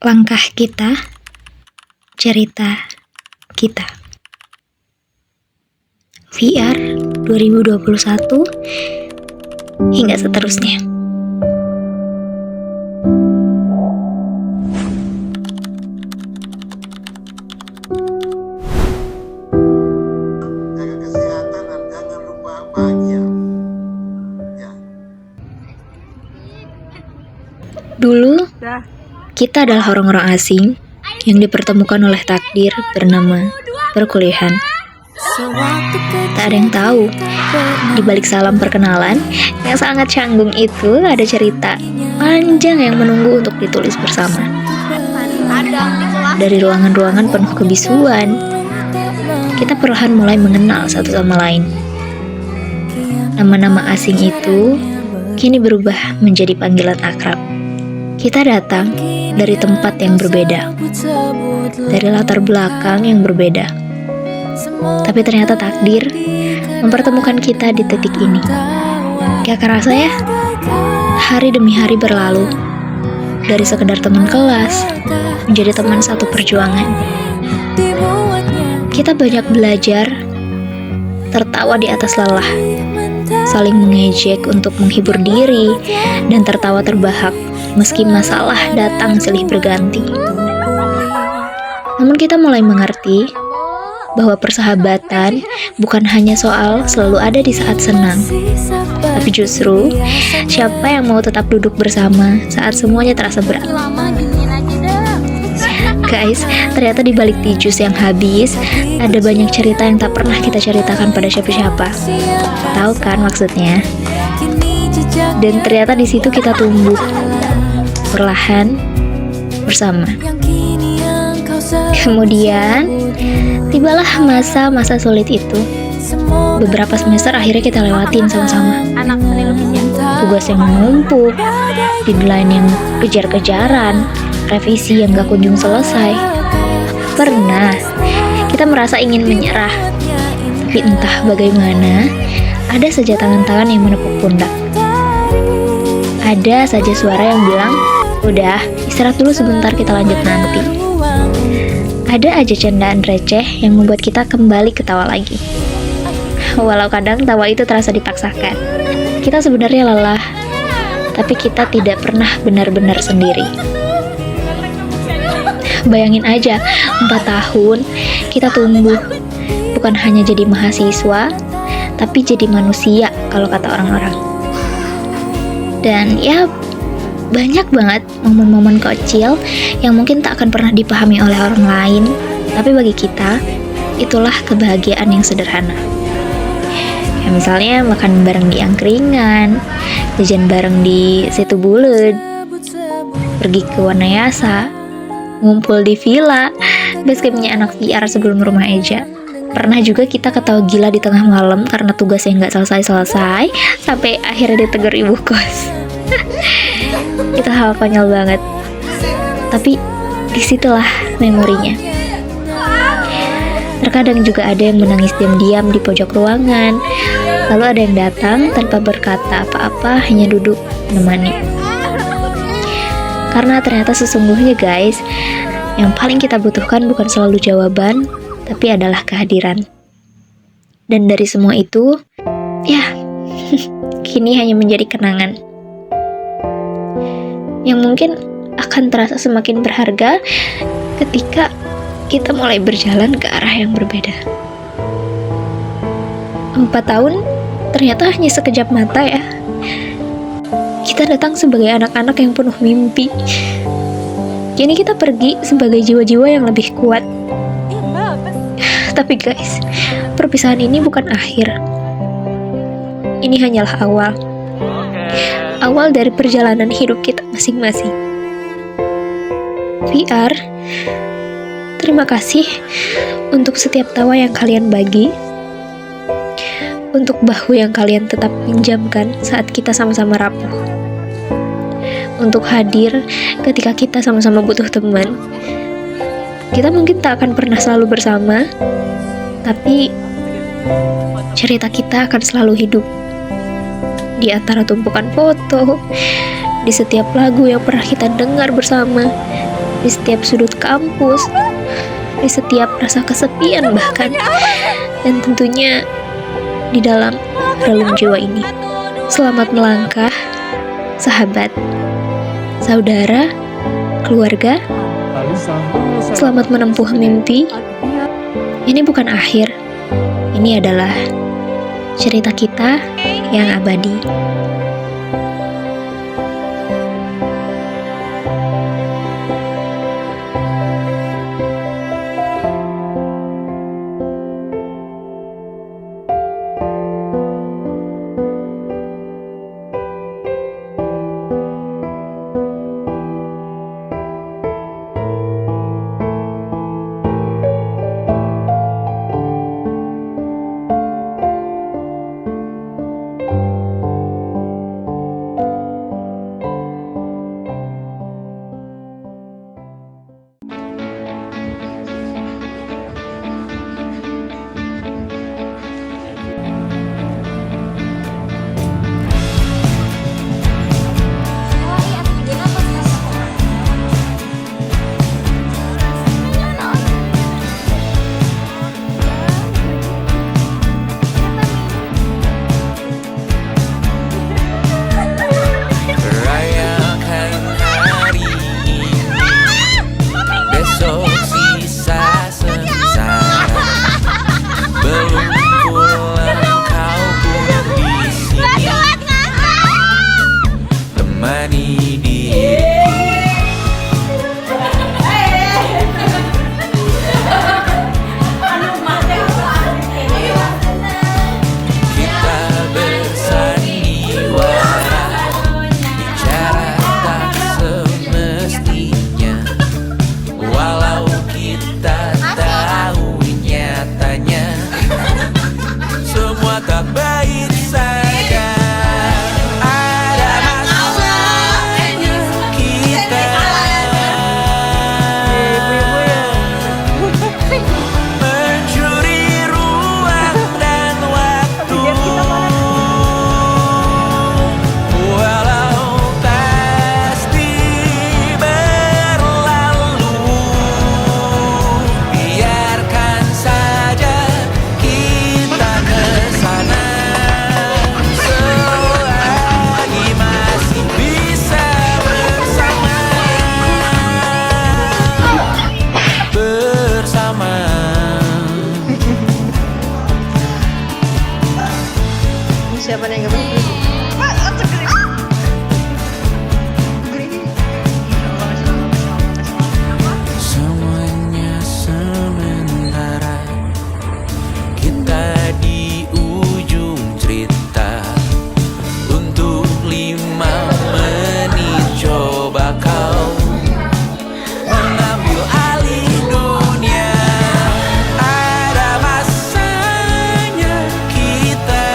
Langkah kita, cerita kita. VR 2021 hingga seterusnya. Jaga kesehatan dan jangan lupa bahagia. Ya. Dulu, kita adalah orang-orang asing yang dipertemukan oleh takdir bernama perkuliahan. Tak ada yang tahu, di balik salam perkenalan yang sangat canggung itu ada cerita panjang yang menunggu untuk ditulis bersama. Dari ruangan-ruangan penuh kebisuan, kita perlahan mulai mengenal satu sama lain. Nama-nama asing itu kini berubah menjadi panggilan akrab. Kita datang dari tempat yang berbeda, dari latar belakang yang berbeda. Tapi ternyata takdir mempertemukan kita di titik ini. Gak kerasa ya, hari demi hari berlalu. Dari sekedar teman kelas, menjadi teman satu perjuangan. Kita banyak belajar, tertawa di atas lelah, saling mengejek untuk menghibur diri, dan tertawa terbahak meski masalah datang silih berganti. Namun kita mulai mengerti bahwa persahabatan bukan hanya soal selalu ada di saat senang, tapi justru siapa yang mau tetap duduk bersama saat semuanya terasa berat. Guys, ternyata di balik tijus yang habis ada banyak cerita yang tak pernah kita ceritakan pada siapa-siapa. Tahu kan maksudnya? Dan ternyata di situ kita tumbuh perlahan bersama. Kemudian tibalah masa-masa sulit itu. Beberapa semester akhirnya kita lewatin sama-sama. Tugas yang menumpuk, deadline yang kejar-kejaran, revisi yang gak kunjung selesai. Pernah kita merasa ingin menyerah, tapi entah bagaimana ada saja tangan-tangan yang menepuk pundak. Ada saja suara yang bilang, udah, istirahat dulu sebentar, kita lanjut nanti. Ada aja candaan receh yang membuat kita kembali ketawa lagi. Walau kadang tawa itu terasa dipaksakan. Kita sebenarnya lelah, tapi kita tidak pernah benar-benar sendiri. Bayangin aja, 4 tahun kita tumbuh, bukan hanya jadi mahasiswa, tapi jadi manusia kalau kata orang-orang. Dan ya, banyak banget momen-momen kecil yang mungkin tak akan pernah dipahami oleh orang lain, tapi bagi kita, itulah kebahagiaan yang sederhana. Ya, misalnya makan bareng di angkringan, jajan bareng di Situ Bulet, pergi ke Wanayasa, ngumpul di villa, basecampnya anak VR sebelum rumah Eja. Pernah juga kita ketawa gila di tengah malam karena tugas yang gak selesai-selesai, sampai akhirnya ditegur ibu kos. Itu hal konyol banget, tapi disitulah memorinya. Terkadang juga ada yang menangis diam-diam di pojok ruangan, lalu ada yang datang tanpa berkata apa-apa, hanya duduk menemani. Karena ternyata sesungguhnya guys, yang paling kita butuhkan bukan selalu jawaban, tapi adalah kehadiran. Dan dari semua itu, ya, kini hanya menjadi kenangan yang mungkin akan terasa semakin berharga ketika kita mulai berjalan ke arah yang berbeda. 4 tahun ternyata hanya sekejap mata ya. Kita datang sebagai anak-anak yang penuh mimpi. Kini kita pergi sebagai jiwa-jiwa yang lebih kuat. Tapi guys, perpisahan ini bukan akhir. Ini hanyalah awal. Awal dari perjalanan hidup kita masing-masing. VR, terima kasih untuk setiap tawa yang kalian bagi, untuk bahu yang kalian tetap pinjamkan saat kita sama-sama rapuh, untuk hadir ketika kita sama-sama butuh teman. Kita mungkin tak akan pernah selalu bersama, tapi cerita kita akan selalu hidup di antara tumpukan foto, di setiap lagu yang pernah kita dengar bersama, di setiap sudut kampus, di setiap rasa kesepian bahkan, dan tentunya di dalam relung jiwa ini. Selamat melangkah, sahabat, saudara, keluarga. Selamat menempuh mimpi. Ini bukan akhir. Ini adalah cerita kita yang abadi. Siapa yang gak berani? Semuanya sementara, kita di ujung cerita. Untuk 5 menit coba kau mengambil alih dunia. Ada masanya kita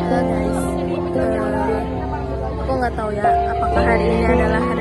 guys, aku nggak tahu ya apakah hari ini adalah hari